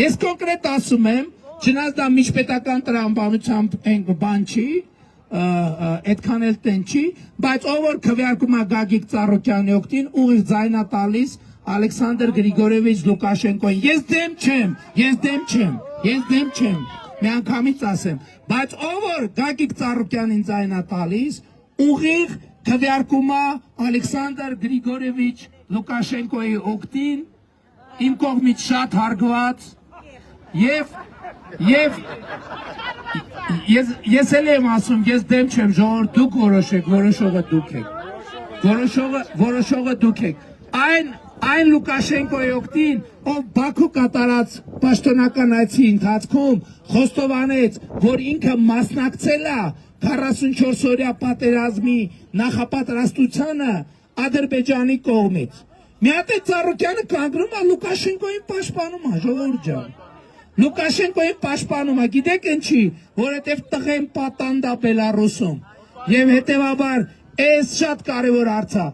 Ես կոնկրետ ասում եմ, չնայած դա միջպետական տրամաբանությամբ բան չի, այդքան էլ տեն չի, բայց ով որ քվեարկում է Գագիկ Ծառուկյանի օգտին, ուղիղ ձայնա տալիս Ալեքսանդր Գրիգորևիչ Լուկաշենկոին։ Ես դեմ չեմ, մի անգամից ասեմ, բայց ով որ Գագիկ Ծառուկյանին ձայնա տալիս, ուղիղ քվեարկում է Ալեքսանդր Գրիգորևիչ Լուկաշենկոյի օգտին, իմ կողմից շատ հարգված եւ ես էլ եմ ասում, ես դեմ չեմ, ժողովուրդ դուք որոշեք, որոշողը դուք եք, այն Լուկաշենկոյի օգտին, ով Բաքու կատարած պաշտոնական այցի ընթացքում խոստովանեց, որ ինքը մասնակցել է 44-օրյա պատերազմի նախապատրաստությանը Ադրբեջանի կողմից։ Մի հատ է Ծառուկյանը կանգնում է Լուկաշենկոյին պաշտպանում է, ժողովուրդ ջան։ Լուկաշենկոյին պաշտպանում է, գիտեք ինչի, որովհետև տղեն պատանդ է Բելառուսում։ Եվ հետևաբար, այս շատ կարևոր հարց է։